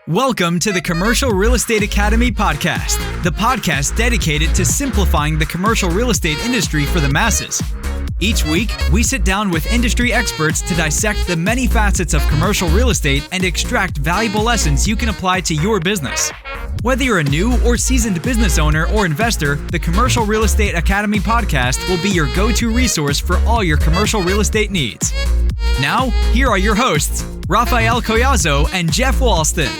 Welcome to the Commercial Real Estate Academy podcast, the podcast dedicated to simplifying the commercial real estate industry for the masses. Each week, we sit down with industry experts to dissect the many facets of commercial real estate and extract valuable lessons you can apply to your business. Whether you're a new or seasoned business owner or investor, the Commercial Real Estate Academy podcast will be your go-to resource for all your commercial real estate needs. Now, here are your hosts, Raphael and Jeff Walston.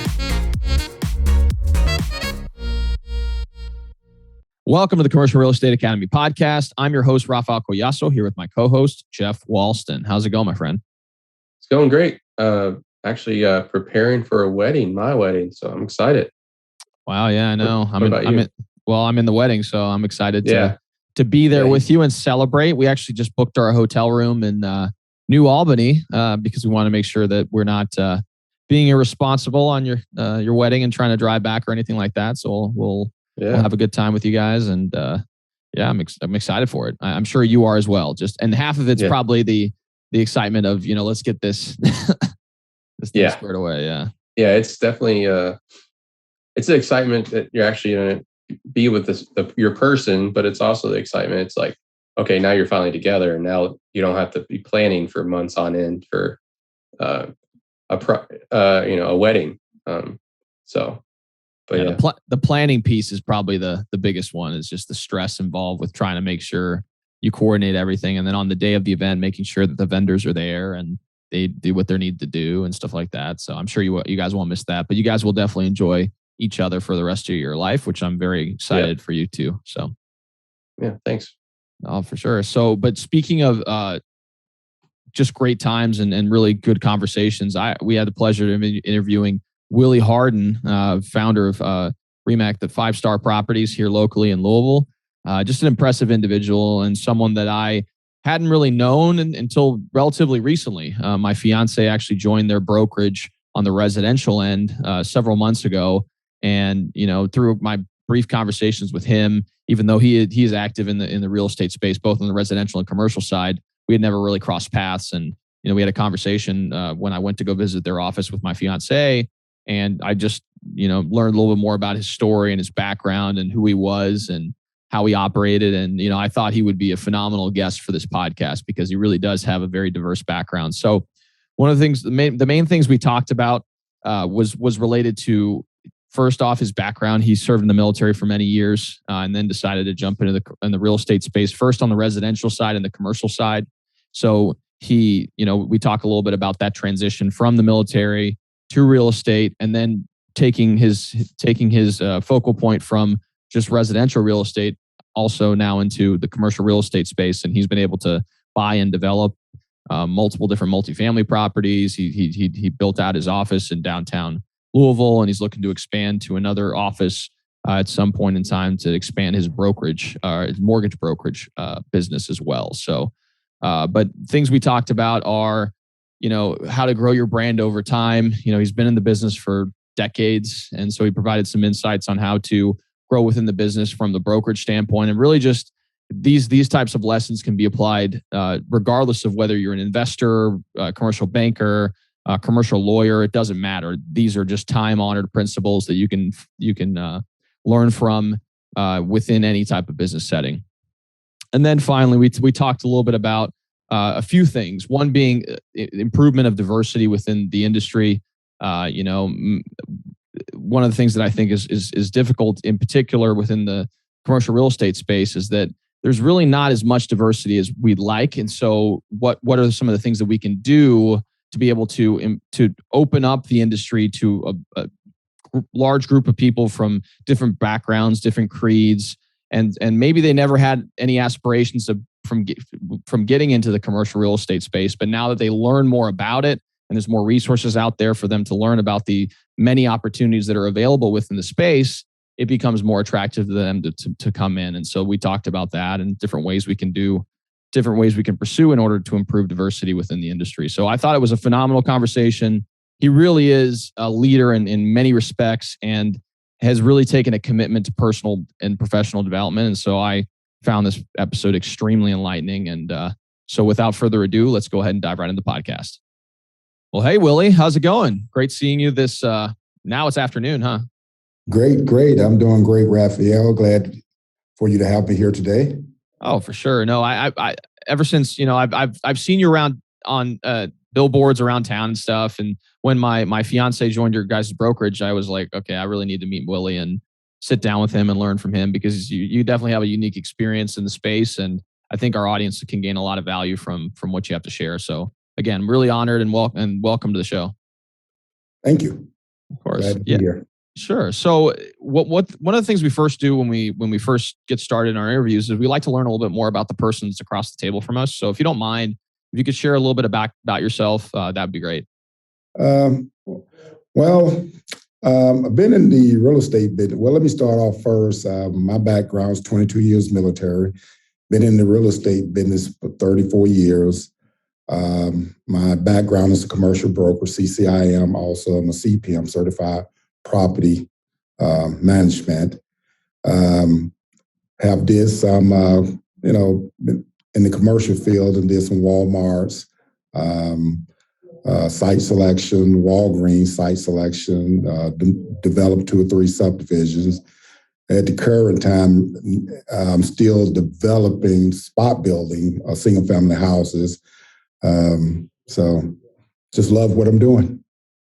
Welcome to the Commercial Real Estate Academy podcast. I'm your host, Raphael here with my co-host, Jeff Walston. How's it going, my friend? It's going great. Actually, preparing for my wedding, so I'm excited. Wow, yeah, I know. I'm in the wedding, so I'm excited to be there with you and celebrate. We actually just booked our hotel room in New Albany because we want to make sure that we're not being irresponsible on your wedding and trying to drive back or anything like that. So we'll have a good time with you guys, and I'm excited for it. I'm sure you are as well. And half of it's probably the excitement of let's get this this thing squared away. Yeah, it's definitely it's the excitement that you're actually going to be with your person, but it's also the excitement. It's like, okay, now you're finally together, and now you don't have to be planning for months on end for a wedding. The planning piece is probably the biggest one. Is just the stress involved with trying to make sure you coordinate everything, and then on the day of the event, making sure that the vendors are there and they do what they need to do and stuff like that. So I'm sure you guys won't miss that, but you guys will definitely enjoy each other for the rest of your life, which I'm very excited for you too. So yeah, thanks. Oh, for sure. So, but speaking of just great times and really good conversations, we had the pleasure of interviewing Willie Harden, founder of Remax Five Star Properties here locally in Louisville. Just an impressive individual and someone that I hadn't really known until relatively recently. My fiance actually joined their brokerage on the residential end several months ago. And, through my brief conversations with him, even though he is active in the real estate space, both on the residential and commercial side, we had never really crossed paths. And, we had a conversation when I went to go visit their office with my fiance. And I just, learned a little bit more about his story and his background and who he was and how he operated. And, I thought he would be a phenomenal guest for this podcast because he really does have a very diverse background. So one of the things, the main things we talked about was related to, first off, his background. He served in the military for many years and then decided to jump into the real estate space, first on the residential side and the commercial side. So we talk a little bit about that transition from the military to real estate, and then taking his focal point from just residential real estate also now into the commercial real estate space. And he's been able to buy and develop multiple different multifamily properties. He built out his office in downtown Louisville, and he's looking to expand to another office at some point in time to expand his brokerage, his mortgage brokerage business as well. So, but things we talked about are, how to grow your brand over time. He's been in the business for decades, and so he provided some insights on how to grow within the business from the brokerage standpoint. And really, just these types of lessons can be applied regardless of whether you're an investor, commercial banker, commercial lawyer. It doesn't matter. These are just time-honored principles that you can learn from within any type of business setting. And then finally, we talked a little bit about a few things. One being improvement of diversity within the industry. One of the things that I think is difficult, in particular within the commercial real estate space, is that there's really not as much diversity as we'd like. And so, what are some of the things that we can do to be able to open up the industry to a large group of people from different backgrounds, different creeds, and maybe they never had any aspirations from getting into the commercial real estate space, but now that they learn more about it and there's more resources out there for them to learn about the many opportunities that are available within the space, it becomes more attractive to them to come in. And so we talked about that and different ways we can pursue in order to improve diversity within the industry. So I thought it was a phenomenal conversation. He really is a leader in many respects and has really taken a commitment to personal and professional development. And so I found this episode extremely enlightening. And so without further ado, let's go ahead and dive right into the podcast. Well, hey, Willie, how's it going? Great seeing you this now it's afternoon, huh? Great. I'm doing great, Raphael. Glad for you to have me here today. Oh, for sure. No, I ever since, I've seen you around on billboards around town and stuff. And when my fiance joined your guys' brokerage, I was like, okay, I really need to meet Willie and sit down with him and learn from him, because you definitely have a unique experience in the space. And I think our audience can gain a lot of value from what you have to share. So again, really honored and welcome to the show. Thank you. Of course. Glad to be here. Sure. So what one of the things we first do when we first get started in our interviews is we like to learn a little bit more about the persons across the table from us. So if you don't mind, if you could share a little bit about yourself, that'd be great. I've been in the real estate business. Well, let me start off first. My background is 22 years military. Been in the real estate business for 34 years. My background is a commercial broker, CCIM. Also, I'm a CPM, Certified Property Management. Have did some, in the commercial field, and did some Walmarts, site selection, Walgreens site selection, developed 2 or 3 subdivisions. At the current time, I'm still developing spot building single family houses. So just love what I'm doing.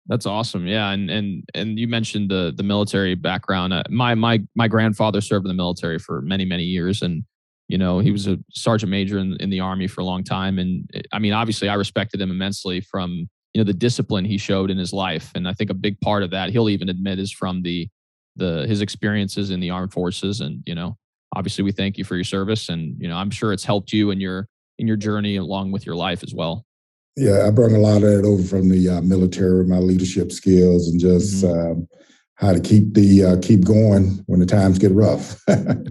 That's awesome. Yeah. And you mentioned the military background. My grandfather served in the military for many, many years. And, he was a sergeant major in the Army for a long time. And I mean, obviously I respected him immensely from, the discipline he showed in his life. And I think a big part of that, he'll even admit, is from his experiences in the armed forces. And, obviously we thank you for your service. And, I'm sure it's helped you in your journey along with your life as well. Yeah, I brought a lot of that over from the military, my leadership skills, and just how to keep going when the times get rough.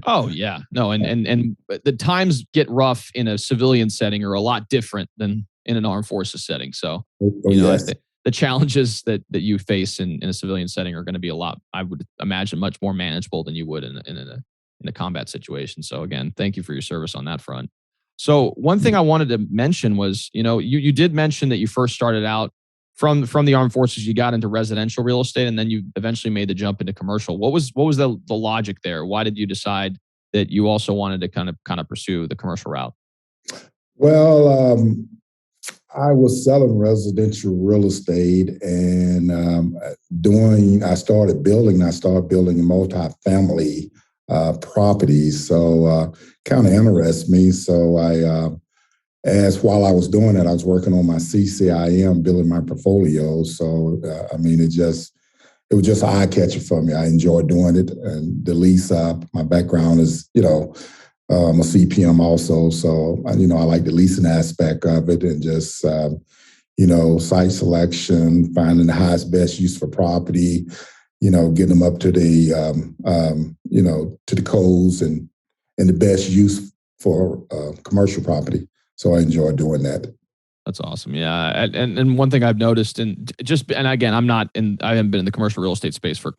Oh yeah, no, and the times get rough in a civilian setting are a lot different than in an armed forces setting. So yes. I think the challenges that you face in a civilian setting are going to be a lot, I would imagine, much more manageable than you would in a combat situation. So again, thank you for your service on that front. So one thing I wanted to mention was, you did mention that you first started out from the armed forces, you got into residential real estate, and then you eventually made the jump into commercial. What was the logic there? Why did you decide that you also wanted to kind of pursue the commercial route? Well, I was selling residential real estate, and I started building multifamily properties. So kind of interests me. So while I was doing that, I was working on my CCIM, building my portfolio. So it was just an eye catcher for me. I enjoyed doing it, and the lease up. My background is, I'm a CPM also. So I like the leasing aspect of it, and just site selection, finding the highest best use for property. Getting them up to the to the codes and the best use for commercial property. So I enjoy doing that. That's awesome. Yeah. And one thing I've noticed, and again, I haven't been in the commercial real estate space for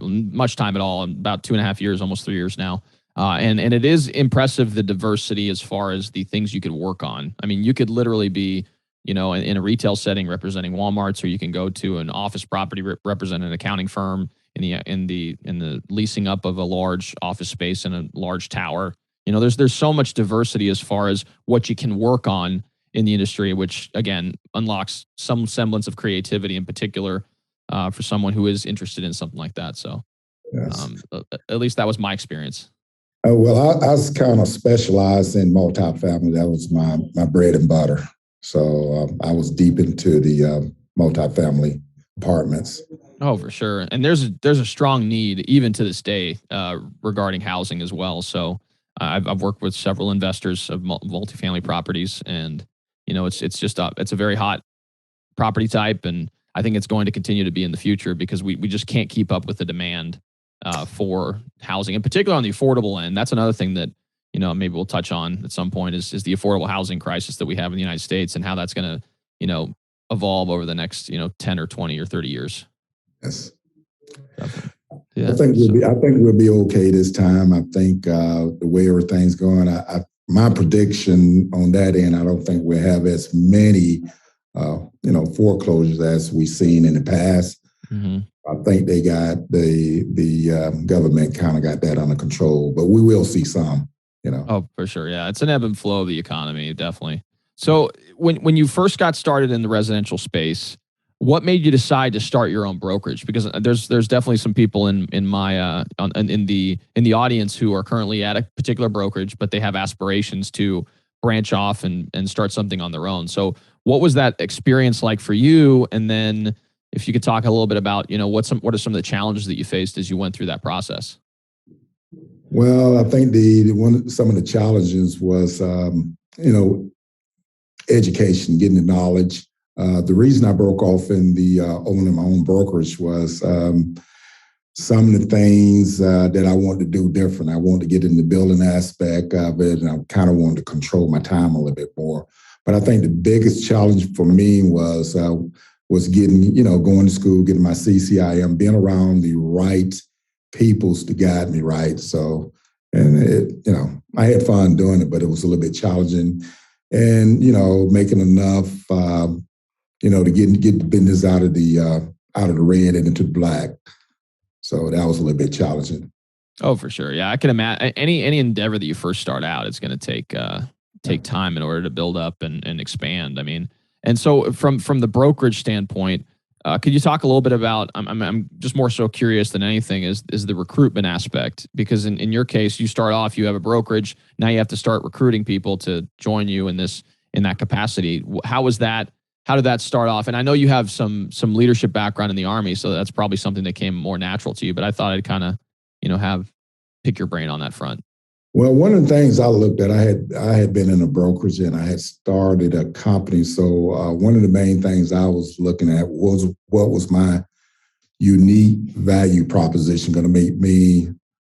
much time at all. About 2.5 years, almost 3 years now. And it is impressive, the diversity as far as the things you could work on. I mean, you could literally be, in a retail setting representing Walmarts, or you can go to an office property represent an accounting firm in the leasing up of a large office space in a large tower. There's so much diversity as far as what you can work on in the industry, which again unlocks some semblance of creativity, in particular for someone who is interested in something like that. So, yes. At least that was my experience. Well, I was kind of specialized in multifamily. That was my bread and butter. So I was deep into the multifamily apartments. Oh, for sure. And there's a strong need even to this day regarding housing as well. So I've worked with several investors of multifamily properties, and it's a very hot property type, and I think it's going to continue to be in the future because we just can't keep up with the demand for housing, in particular on the affordable end. That's another thing that maybe we'll touch on at some point is the affordable housing crisis that we have in the United States, and how that's going to evolve over the next 10 or 20 or 30 years. Yes. Yeah, I think we'll be okay this time. I think the way everything's going, my prediction on that end, I don't think we'll have as many foreclosures as we've seen in the past. Mm-hmm. I think they got the government kind of got that under control, but we will see some, you know. Oh, for sure. Yeah. It's an ebb and flow of the economy, definitely. So when you first got started in the residential space, what made you decide to start your own brokerage? Because there's definitely some people in my in the audience who are currently at a particular brokerage, but they have aspirations to branch off and start something on their own. So what was that experience like for you? And then if you could talk a little bit about, what are some of the challenges that you faced as you went through that process? Well, I think some of the challenges was, education, getting the knowledge. The reason I broke off in the owning my own brokerage was some of the things that I wanted to do different. I wanted to get in the building aspect of it, and I kind of wanted to control my time a little bit more. But I think the biggest challenge for me was getting, going to school, getting my CCIM, being around the right peoples to guide me right. So, and I had fun doing it, but it was a little bit challenging, and making enough, to get the business out of the red and into the black. So that was a little bit challenging. Oh, for sure. Yeah, I can imagine any endeavor that you first start out, it's going to take time in order to build up and expand. I mean, and so from the brokerage standpoint, could you talk a little bit about? I'm just more so curious than anything is the recruitment aspect, because in your case, you start off, you have a brokerage, now you have to start recruiting people to join you in that capacity. How was that? How did that start off? And I know you have some leadership background in the Army, so that's probably something that came more natural to you. But I thought I'd kind of pick your brain on that front. Well, one of the things I looked at, I had been in a brokerage and I had started a company. So one of the main things I was looking at was what was my unique value proposition going to make me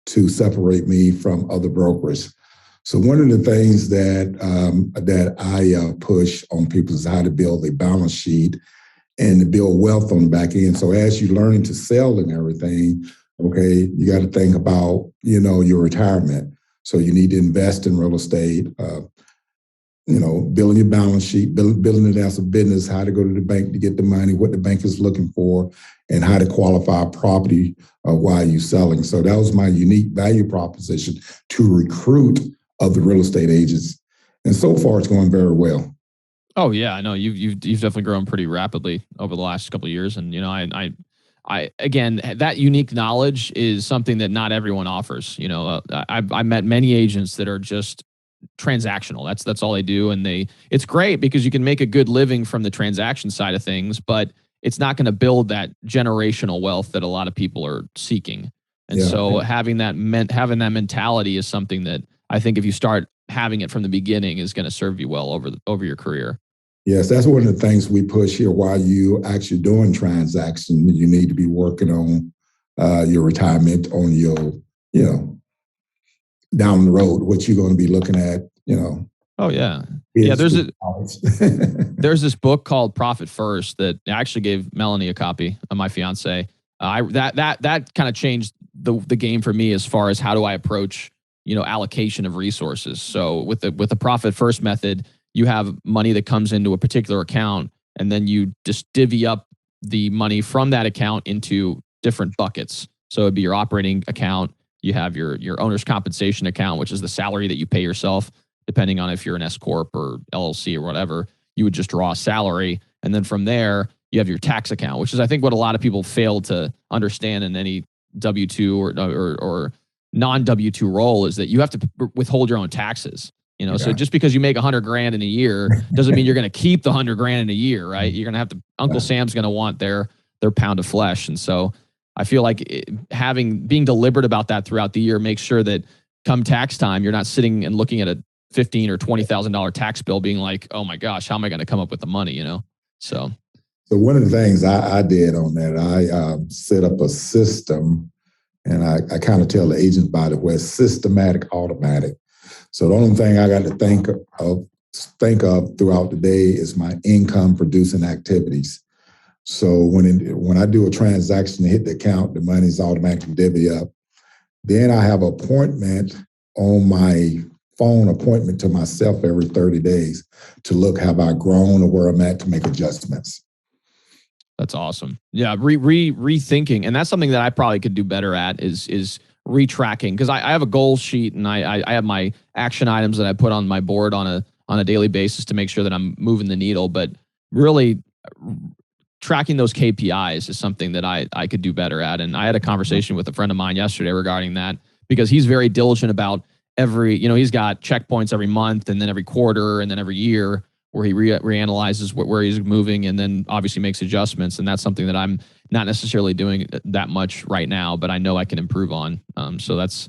to separate me from other brokers. So one of the things that I push on people is how to build a balance sheet and to build wealth on the back end. So as you're learning to sell and everything, okay, you got to think about, your retirement. So you need to invest in real estate, building your balance sheet, building it as a business, how to go to the bank to get the money, what the bank is looking for, and how to qualify a property while you're selling. So that was my unique value proposition to recruit other real estate agents. And so far, it's going very well. Oh yeah, I know you've definitely grown pretty rapidly over the last couple of years, and I again, that unique knowledge is something that not everyone offers. I met many agents that are just transactional. That's all they do, and it's great because you can make a good living from the transaction side of things, but it's not going to build that generational wealth that a lot of people are seeking. And so having that mentality is something that I think if you start having it from the beginning is going to serve you well over your career. Yes, that's one of the things we push here. While you actually doing transactions, you need to be working on your retirement, on your, down the road, what you're going to be looking at, Oh yeah, yeah. There's this book called Profit First that I actually gave Melanie a copy of, my fiance. That kind of changed the game for me as far as how do I approach allocation of resources. So with the Profit First method, you have money that comes into a particular account, and then you just divvy up the money from that account into different buckets. So it'd be your operating account. You have your owner's compensation account, which is the salary that you pay yourself, depending on if you're an S Corp or LLC or whatever. You would just draw a salary. And then from there, you have your tax account, which is, I think, what a lot of people fail to understand in any W-2 or non-W-2 role, is that you have to withhold your own taxes. So just because you make $100,000 in a year doesn't mean you're going to keep the $100,000 in a year, right? You're going to have to. Uncle Sam's going to want their pound of flesh, and so I feel like being deliberate about that throughout the year makes sure that come tax time, you're not sitting and looking at a $15,000 or $20,000 tax bill, being like, oh my gosh, how am I going to come up with the money? So one of the things I did on that, I set up a system, and I kind of tell the agents about it, where it's systematic, automatic. So the only thing I got to think of throughout the day is my income producing activities. So when I do a transaction to hit the account, the money's automatically divvy up. Then I have an appointment on my phone, appointment to myself every 30 days to look, have I grown or where I'm at, to make adjustments. That's awesome. Yeah, rethinking, and that's something that I probably could do better at is retracking, because I have a goal sheet and I have my action items that I put on my board on a daily basis to make sure that I'm moving the needle. But really, tracking those KPIs is something that I could do better at. And I had a conversation with a friend of mine yesterday regarding that, because he's very diligent about he's got checkpoints every month and then every quarter and then every year, where he reanalyzes where he's moving and then obviously makes adjustments. And that's something that I'm not necessarily doing that much right now, but I know I can improve on. So that's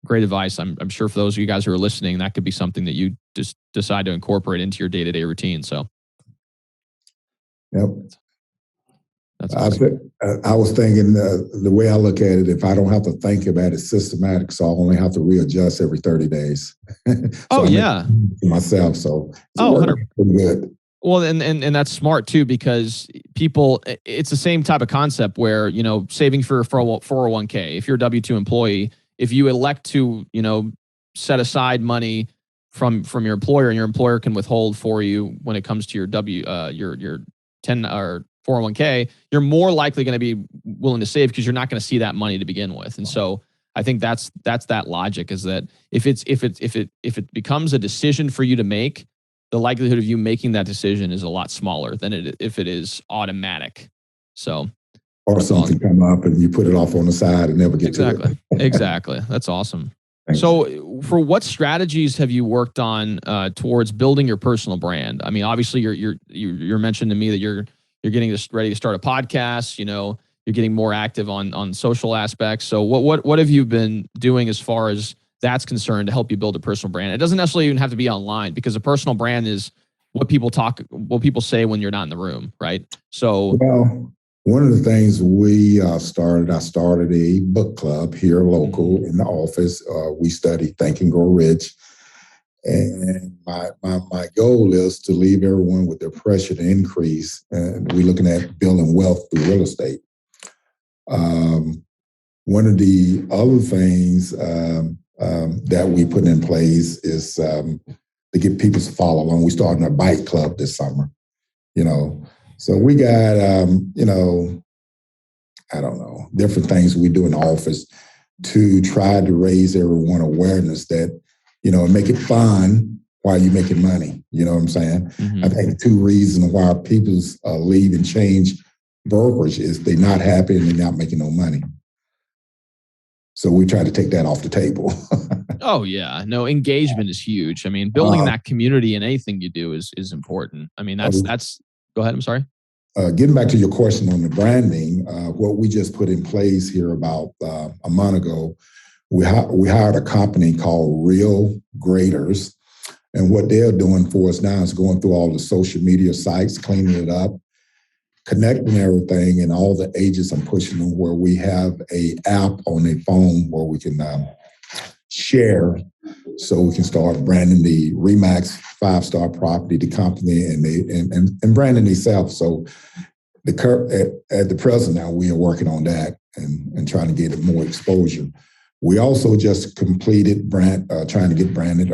great advice. I'm sure for those of you guys who are listening, that could be something that you just decide to incorporate into your day-to-day routine. So. Yep. That's awesome. I was thinking the way I look at it, if I don't have to think about it systematic, so I only have to readjust every 30 days. So myself. So it's pretty good. Well, and that's smart too, because people, it's the same type of concept where, saving for 401k, if you're a W-2 employee, if you elect to, set aside money from your employer, and your employer can withhold for you when it comes to your 10 or 401k, you're more likely going to be willing to save, because you're not going to see that money to begin with. And so I think that's that logic, is that if it becomes a decision for you to make, the likelihood of you making that decision is a lot smaller than if it is automatic. So, or something come up and you put it off on the side and never get to it. Exactly. That's awesome. Thanks. So, for what strategies have you worked on towards building your personal brand? I mean, obviously, you're mentioning to me that you're getting ready to start a podcast. You're getting more active on social aspects. So, what have you been doing as far as that's concerned to help you build a personal brand? It doesn't necessarily even have to be online, because a personal brand is what people say when you're not in the room, right? So, well, one of the things I started a book club here local in the office. We study Think and Grow Rich. And my goal is to leave everyone with their pressure to increase. And we're looking at building wealth through real estate. One of the other things that we put in place is to get people to follow along. We started a bike club this summer, So we got, I don't know, different things we do in the office to try to raise everyone awareness that, and make it fun while you're making money. You know what I'm saying? Mm-hmm. I think 2 reasons why people leave and change brokerage is they're not happy and they're not making no money. So we try to take that off the table. Oh yeah, no, engagement is huge. I mean, building that community in anything you do is important. I mean, that's. Go ahead. I'm sorry. Getting back to your question on the branding, what we just put in place here about a month ago, we hired a company called Real Graders, and what they're doing for us now is going through all the social media sites, cleaning it up, connecting everything, and all the agents I'm pushing them where we have a app on their phone where we can share, so we can start branding the Remax Five Star Property, the company, and branding themselves. So at the present now, we are working on that and trying to get more exposure. We also just completed trying to get branded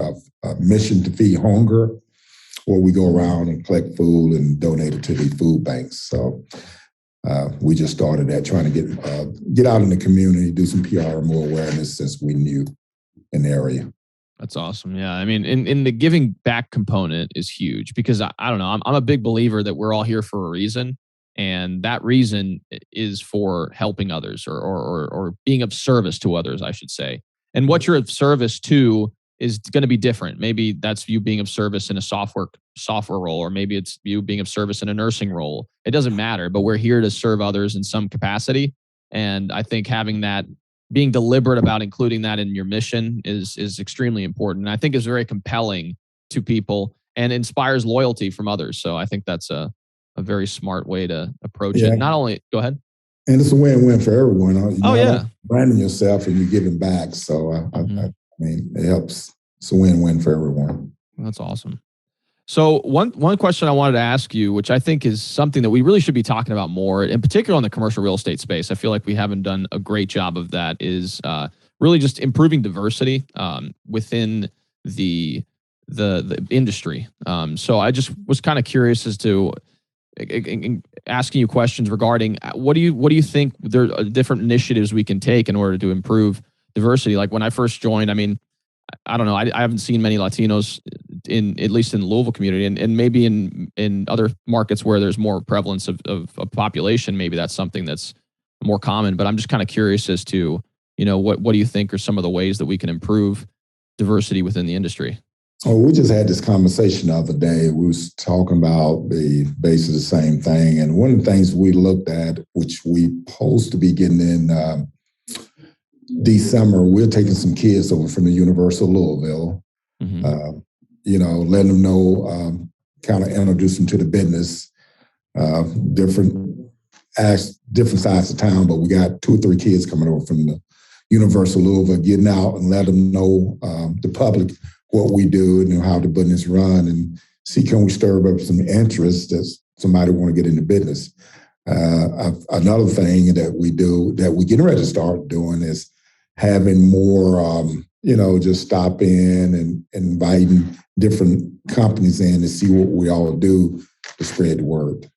Mission to Feed Hunger, where we go around and collect food and donate it to the food banks. So we just started that, trying to get out in the community, do some PR, more awareness, since we new in the area. That's awesome. Yeah. I mean, in the giving back component is huge, because I don't know, I'm a big believer that we're all here for a reason. And that reason is for helping others or being of service to others, I should say. And what you're of service to is going to be different. Maybe that's you being of service in a software role, or maybe it's you being of service in a nursing role. It doesn't matter, but we're here to serve others in some capacity. And I think having that, being deliberate about including that in your mission is extremely important. And I think is very compelling to people and inspires loyalty from others. So I think that's a very smart way to approach it. Not only, go ahead. And it's a win-win for everyone. Yeah. Branding yourself and you're giving back. So I mean, it helps. It's a win-win for everyone. That's awesome. So one question I wanted to ask you, which I think is something that we really should be talking about more, in particular on the commercial real estate space. I feel like we haven't done a great job of that, is really just improving diversity within the industry. So I just was kind of curious as to asking you questions regarding what do you think there are different initiatives we can take in order to improve diversity. Like when I first joined, I mean, I don't know, I haven't seen many Latinos at least in the Louisville community, and maybe in other markets where there's more prevalence of population, maybe that's something that's more common. But I'm just kind of curious as to, what do you think are some of the ways that we can improve diversity within the industry? Oh, we just had this conversation the other day. We was talking about basically the same thing. And one of the things we looked at, which we supposed to be getting in December, we're taking some kids over from the University of Louisville, letting them know, kind of introduce them to the business, different sides of town, but we got 2 or 3 kids coming over from the University of Louisville, getting out and let them know the public what we do and how the business run, and see can we stir up some interest that somebody want to get into business. Another thing that we do that we're getting ready to start doing is having more, just stop in and inviting different companies in to see what we all do to spread the word.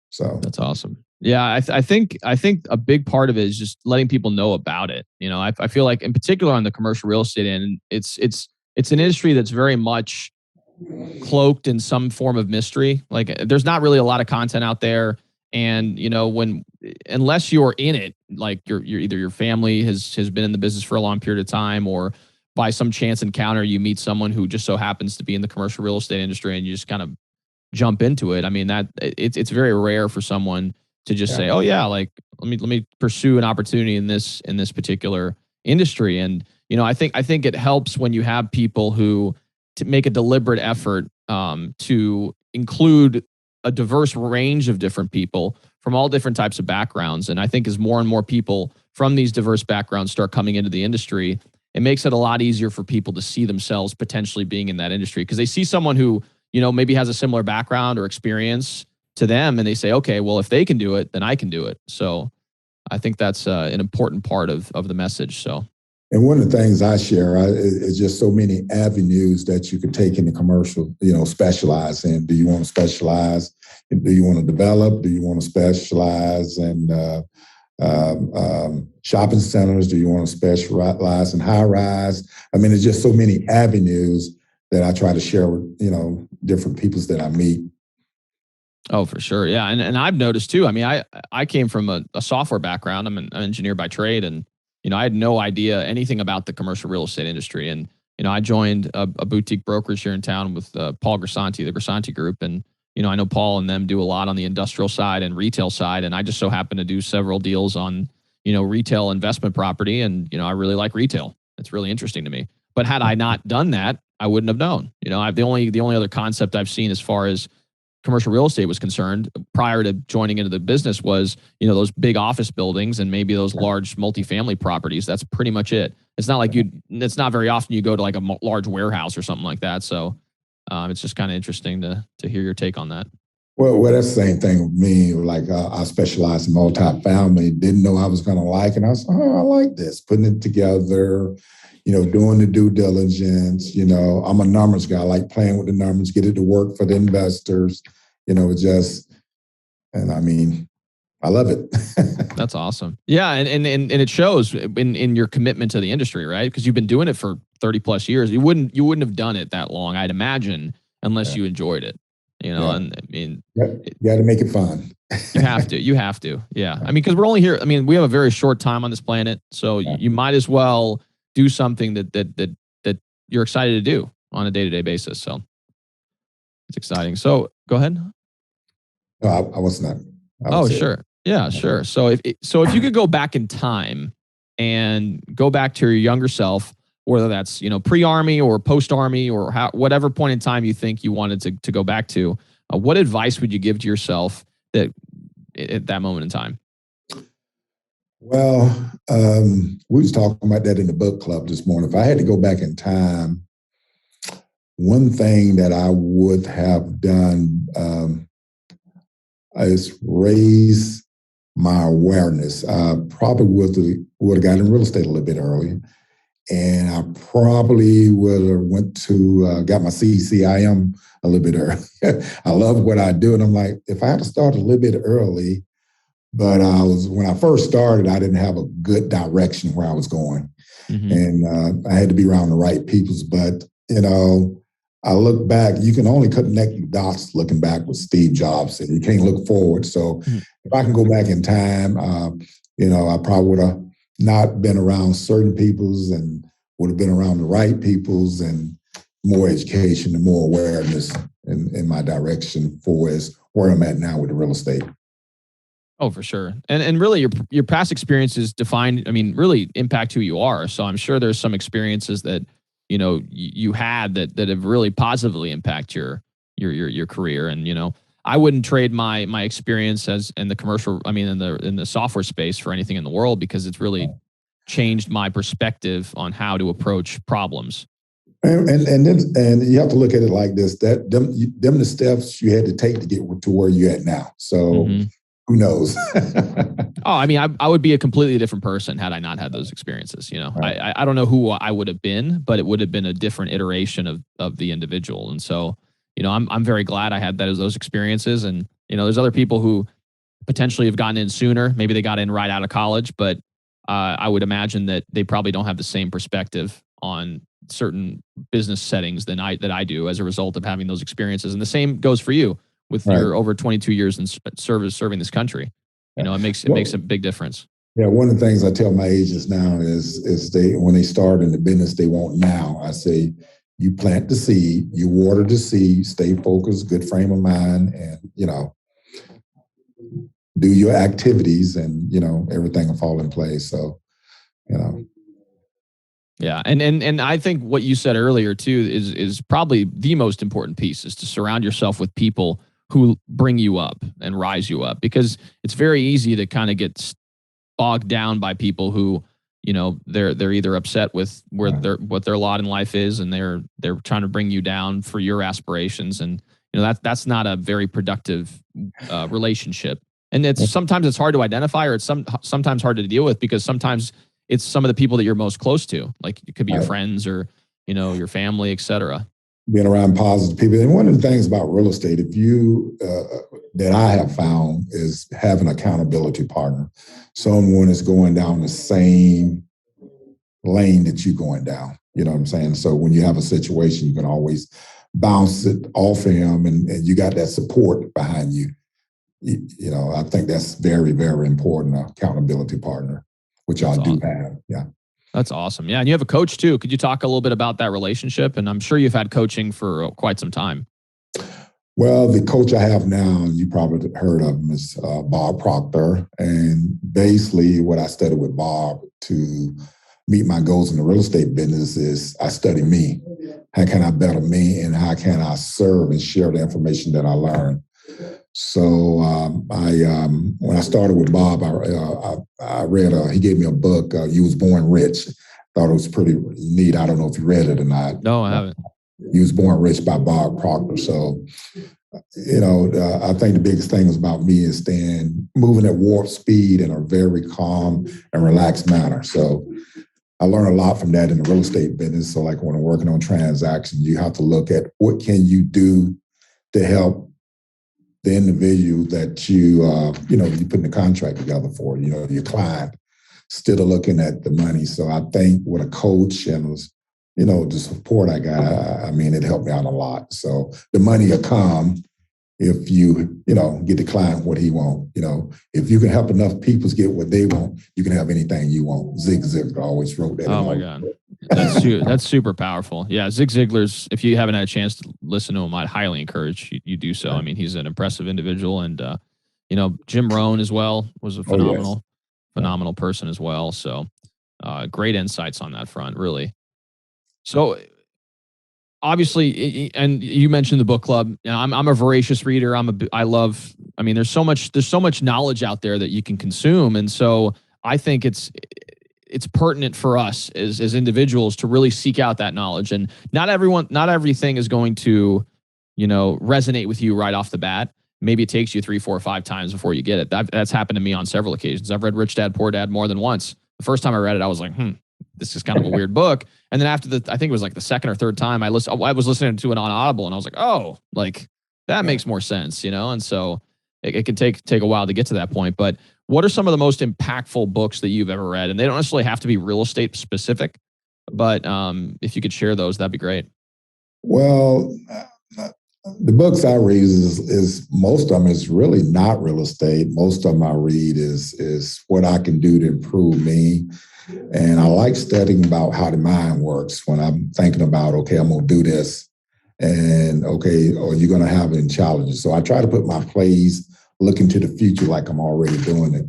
So that's awesome. Yeah, I think a big part of it is just letting people know about it. I feel like in particular on the commercial real estate end, it's an industry that's very much cloaked in some form of mystery. Like there's not really a lot of content out there. And, unless you're in it, like you're either your family has been in the business for a long period of time, or by some chance encounter, you meet someone who just so happens to be in the commercial real estate industry and you just kind of jump into it. I mean, that it's very rare for someone to just say, oh yeah, like let me pursue an opportunity in this particular industry. And, I think it helps when you have people who to make a deliberate effort to include a diverse range of different people from all different types of backgrounds. And I think as more and more people from these diverse backgrounds start coming into the industry, it makes it a lot easier for people to see themselves potentially being in that industry, because they see someone who, maybe has a similar background or experience to them, and they say, okay, well, if they can do it, then I can do it. So I think that's an important part of the message. So. And one of the things I share is just so many avenues that you can take in the commercial, specialize in. Do you want to specialize? Do you want to develop? Do you want to specialize in shopping centers? Do you want to specialize in high rise? I mean, there's just so many avenues that I try to share with, different peoples that I meet. Oh, for sure. Yeah. And I've noticed too, I mean, I came from a software background. I'm an engineer by trade, and I had no idea anything about the commercial real estate industry. And, I joined a boutique brokerage here in town with Paul Grisanti, the Grisanti Group. And, I know Paul and them do a lot on the industrial side and retail side. And I just so happen to do several deals on, retail investment property. And, I really like retail. It's really interesting to me. But had I not done that, I wouldn't have known. The only other concept I've seen as far as commercial real estate was concerned prior to joining into the business was, those big office buildings and maybe those large multifamily properties. That's pretty much it. It's not like it's not very often you go to like a large warehouse or something like that. So it's just kind of interesting to hear your take on that. Well, that's the same thing with me. Like I specialized in multifamily, didn't know I was going to like it. I was, I like this, putting it together, doing the due diligence. I'm a numbers guy. I like playing with the numbers, get it to work for the investors. And I mean, I love it. That's awesome. Yeah, and it shows in your commitment to the industry, right? Because you've been doing it for 30 plus years. You wouldn't have done it that long, I'd imagine, unless you enjoyed it. And I mean, you got to make it fun. You have to. Yeah. I mean, because we're only here. I mean, we have a very short time on this planet, so you might as well do something that you're excited to do on a day-to-day basis. So it's exciting. So go ahead. No, I was not. Sure. Yeah, sure. So if you could go back in time and go back to your younger self, whether that's, pre-army or post-army or whatever point in time you think you wanted to go back to, what advice would you give to yourself at that moment in time? Well, we was talking about that in the book club this morning. If I had to go back in time, one thing that I would have done is raise my awareness. Probably would have gotten in real estate a little bit earlier. and I probably would have went to got my CCIM a little bit early. I love what I do, and I'm like, if I had to start a little bit early, but when I first started, I didn't have a good direction where I was going, and I had to be around the right peoples. But I look back, you can only connect the dots looking back with Steve Jobs, and you can't look forward. So if I can go back in time, I probably would have not been around certain peoples and would have been around the right peoples, and more education and more awareness in my direction for where I'm at now with the real estate. Oh, for sure. And really your past experiences really impact who you are. So I'm sure there's some experiences that, you had that have really positively impact your career. And, I wouldn't trade my experience in the software space for anything in the world, because it's really changed my perspective on how to approach problems. And you have to look at it like this: that them the steps you had to take to get to where you're at now. So who knows? I would be a completely different person had I not had those experiences. Right. I don't know who I would have been, but it would have been a different iteration of the individual. And so, I'm very glad I had those experiences. And there's other people who potentially have gotten in sooner. Maybe they got in right out of college, but I would imagine that they probably don't have the same perspective on certain business settings that I do as a result of having those experiences. And the same goes for you with your over 22 years in serving this country. It makes a big difference. Yeah, one of the things I tell my agents now is when they start in the business they want now, I say, you plant the seed, you water the seed, stay focused, good frame of mind, and do your activities, and everything will fall in place. So, Yeah, and I think what you said earlier too is probably the most important piece, is to surround yourself with people who bring you up and rise you up, because it's very easy to kind of get bogged down by people who, they're either upset with what their lot in life is, and they're trying to bring you down for your aspirations, and that's not a very productive relationship. And sometimes it's hard to identify, or it's sometimes hard to deal with, because sometimes it's some of the people that you're most close to, like it could be your friends or your family, et cetera. Being around positive people. And one of the things about real estate, that I have found, is having an accountability partner. Someone is going down the same lane that you're going down. You know what I'm saying? So when you have a situation, you can always bounce it off of him, and you got that support behind you. I think that's very, very important, an accountability partner, which I do have. Yeah. That's awesome. Yeah. And you have a coach too. Could you talk a little bit about that relationship? And I'm sure you've had coaching for quite some time. Well, the coach I have now, you probably heard of him, is Bob Proctor. And basically what I studied with Bob to meet my goals in the real estate business is I study me. How can I better me, and how can I serve and share the information that I learned? So when I started with Bob, I read, he gave me a book, You Was Born Rich. Thought it was pretty neat. I don't know if you read it or not. No, I haven't. You Was Born Rich by Bob Proctor. So, I think the biggest thing was about me is moving at warp speed in a very calm and relaxed manner. So I learned a lot from that in the real estate business. So like when I'm working on transactions, you have to look at what can you do to help the individual that you putting the contract together for, your client, instead of looking at the money. So I think with a coach and, the support I got, it helped me out a lot. So the money will come if you, get the client what he wants. If you can help enough people get what they want, you can have anything you want. Zig Ziglar always wrote that. Oh my God. That's super powerful. Yeah. Zig Ziglar's, if you haven't had a chance to listen to him, I'd highly encourage you do so. He's an impressive individual, and, Jim Rohn as well was a phenomenal person as well. So great insights on that front, really. So obviously, and you mentioned the book club. I'm a voracious reader. There's so much knowledge out there that you can consume. And so I think it's pertinent for us as individuals to really seek out that knowledge. And not everything is going to, resonate with you right off the bat. Maybe it takes you 3, 4, 5 times before you get it. That's happened to me on several occasions. I've read Rich Dad, Poor Dad more than once. The first time I read it, I was like, this is kind of a weird book. And then after I think it was like the second or third time I was listening to it on Audible, and I was like, oh, like that makes more sense, And so it can take a while to get to that point. But what are some of the most impactful books that you've ever read? And they don't necessarily have to be real estate specific, but if you could share those, that'd be great. Well, the books I read is most of them is really not real estate. Most of them I read is what I can do to improve me. And I like studying about how the mind works when I'm thinking about, okay, I'm going to do this. And okay, are you going to have any challenges? So I try to put my plays, look into the future like I'm already doing it.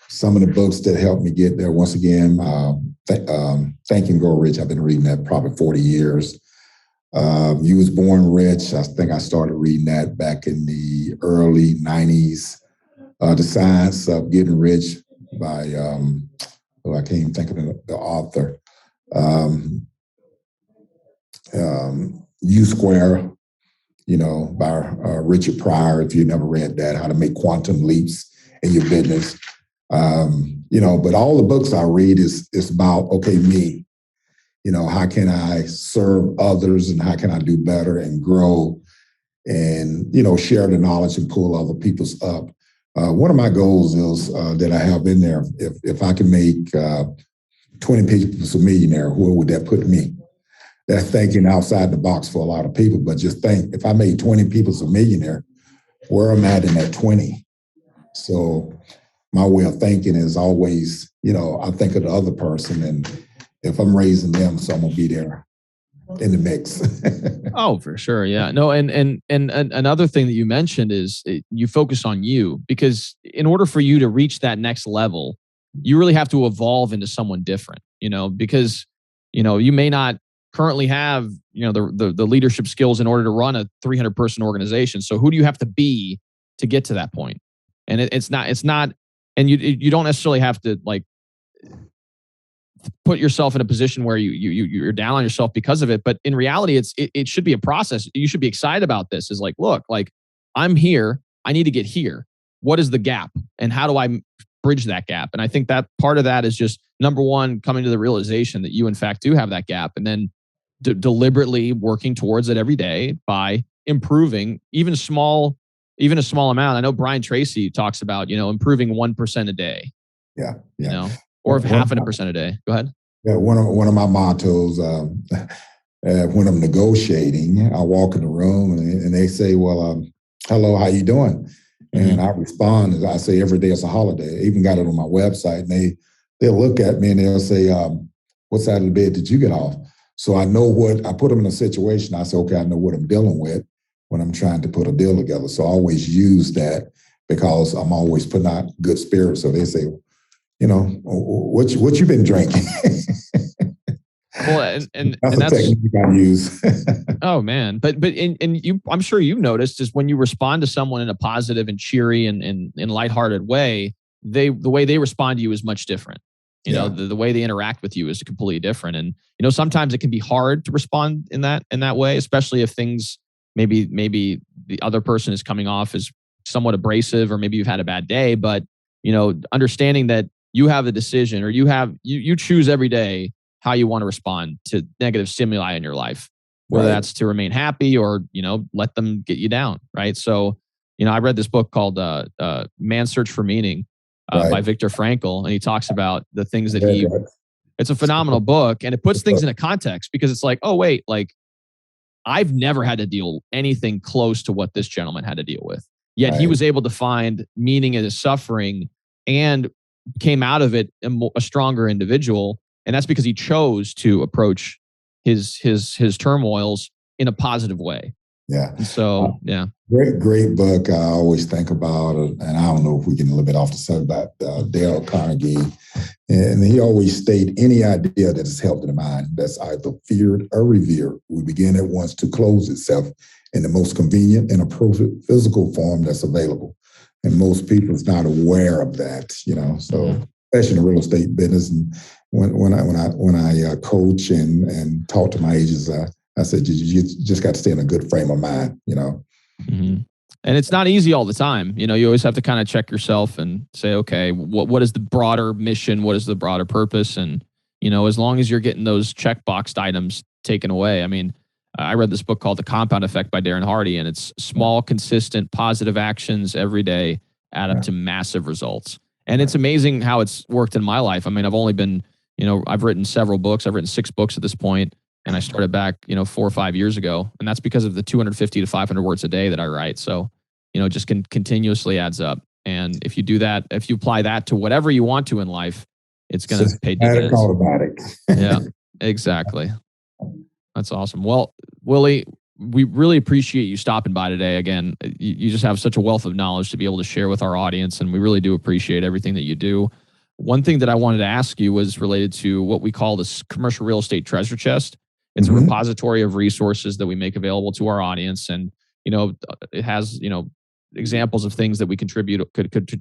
Some of the books that helped me get there, once again, Think and Grow Rich. I've been reading that probably 40 years. You Was Born Rich. I think I started reading that back in the early 90s. The Science of Getting Rich by, I can't even think of the author. U Square, by Richard Pryor, if you never read that, How to Make Quantum Leaps in Your Business. But all the books I read is about, okay, me. How can I serve others and how can I do better and grow and, share the knowledge and pull other people's up. One of my goals is that I have in there, if I can make 20 people a millionaire, where would that put me? That's thinking outside the box for a lot of people, but just think, if I made 20 people a millionaire, where am I in that 20? So my way of thinking is always, I think of the other person, and if I'm raising them, so I'm gonna be there in the mix. Oh, for sure. Yeah. No. And another thing that you mentioned is you focus on you, because in order for you to reach that next level, you really have to evolve into someone different, because, you may not currently have, the leadership skills in order to run a 300 person organization. So who do you have to be to get to that point? And it's not, and you don't necessarily have to put yourself in a position where you're down on yourself because of it. But in reality, it should be a process. You should be excited about this. Is look, I'm here. I need to get here. What is the gap? And how do I bridge that gap? And I think that part of that is just, number one, coming to the realization that you in fact do have that gap, and then deliberately working towards it every day by improving even a small amount. I know Brian Tracy talks about, improving 1% a day. Yeah. Or if 0.5% a day. Go ahead. Yeah, one of my mottos, when I'm negotiating, I walk in the room and they say, well, hello, how you doing? And I respond, as I say, every day is a holiday. I even got it on my website, and they'll look at me and they'll say, what side of the bed did you get off? So I put them in a situation. I say, okay, I know what I'm dealing with when I'm trying to put a deal together. So I always use that because I'm always putting out good spirits. So they say, what you been drinking? Well, and that's a technique I use. Oh man, but I'm sure you've noticed is when you respond to someone in a positive and cheery and lighthearted way, the way they respond to you is much different. The way they interact with you is completely different. And sometimes it can be hard to respond in that way, especially if things maybe the other person is coming off as somewhat abrasive, or maybe you've had a bad day. But understanding that you have the decision, or you choose every day how you want to respond to negative stimuli in your life, whether that's to remain happy or, let them get you down. Right. So, I read this book called Man's Search for Meaning by Viktor Frankl. And he talks about the things that it's a phenomenal book, and it puts things into context, because it's oh, wait, I've never had to deal anything close to what this gentleman had to deal with. Yet he was able to find meaning in his suffering and came out of it a stronger individual. And that's because he chose to approach his turmoils in a positive way. Yeah. And so, Great book. I always think about it, and I don't know if we get a little bit off the subject, about Dale Carnegie. And he always state, any idea that is held in the mind that's either feared or revered will begin at once to close itself in the most convenient and appropriate physical form that's available. And most people is not aware of that, so especially in the real estate business. And when I coach and talk to my agents, I said, you just got to stay in a good frame of mind, Mm-hmm. And it's not easy all the time. You always have to kind of check yourself and say, okay, what is the broader mission? What is the broader purpose? And, as long as you're getting those checkboxed items taken away. I mean, I read this book called The Compound Effect by Darren Hardy, and it's small, consistent, positive actions every day add up to massive results. And it's amazing how it's worked in my life. I mean, I've only been, I've written several books. I've written 6 books at this point, and I started back, 4 or 5 years ago. And that's because of the 250 to 500 words a day that I write. So, just continuously adds up. And if you do that, if you apply that to whatever you want to in life, it's going to pay dividends. Automatic. Yeah, exactly. That's awesome. Well, Willie, we really appreciate you stopping by today. Again, you just have such a wealth of knowledge to be able to share with our audience, and we really do appreciate everything that you do. One thing that I wanted to ask you was related to what we call this commercial real estate treasure chest. It's a repository of resources that we make available to our audience, and it has examples of things that we could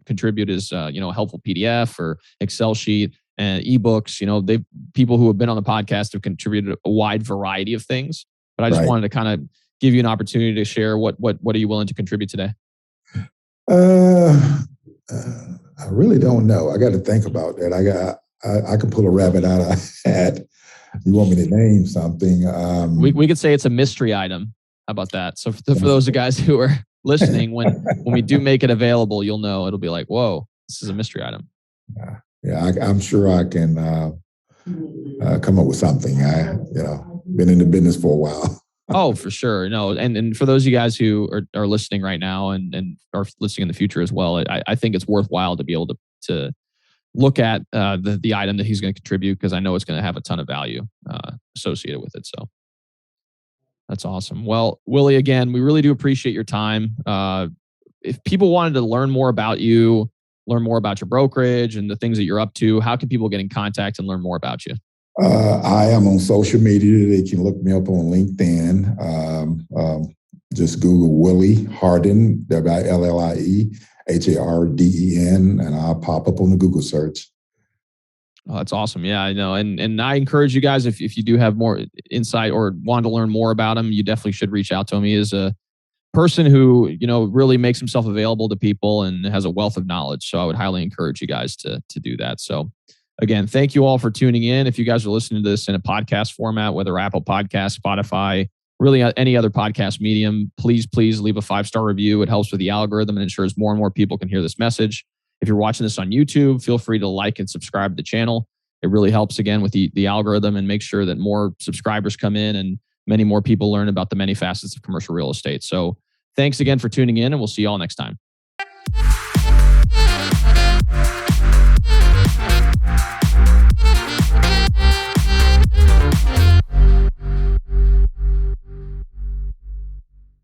contribute as a helpful PDF or Excel sheet and ebooks. People who have been on the podcast have contributed a wide variety of things. But I just wanted to kind of give you an opportunity to share what are you willing to contribute today? I really don't know. I got to think about that. I could pull a rabbit out of a hat. You want me to name something? We could say it's a mystery item. How about that? So for those guys who are listening, when we do make it available, you'll know. It'll be like, whoa, this is a mystery item. Yeah, I'm sure I can come up with something. Been in the business for a while. Oh, for sure. No, and for those of you guys who are listening right now and are listening in the future as well, I think it's worthwhile to be able to look at the item that he's going to contribute, because I know it's going to have a ton of value associated with it. So that's awesome. Well, Willie, again, we really do appreciate your time. If people wanted to learn more about you, learn more about your brokerage and the things that you're up to, how can people get in contact and learn more about you? I am on social media. They can look me up on LinkedIn. Just Google Willie Harden, WILLIE HARDEN, and I'll pop up on the Google search. Oh, that's awesome. Yeah, I know. And I encourage you guys, if you do have more insight or want to learn more about him, you definitely should reach out to him. He is a person who, really makes himself available to people and has a wealth of knowledge. So I would highly encourage you guys to do that. So again, thank you all for tuning in. If you guys are listening to this in a podcast format, whether Apple Podcasts, Spotify, really any other podcast medium, please leave a 5-star review. It helps with the algorithm and ensures more and more people can hear this message. If you're watching this on YouTube, feel free to like and subscribe to the channel. It really helps, again, with the algorithm and make sure that more subscribers come in and many more people learn about the many facets of commercial real estate. So thanks again for tuning in, and we'll see you all next time.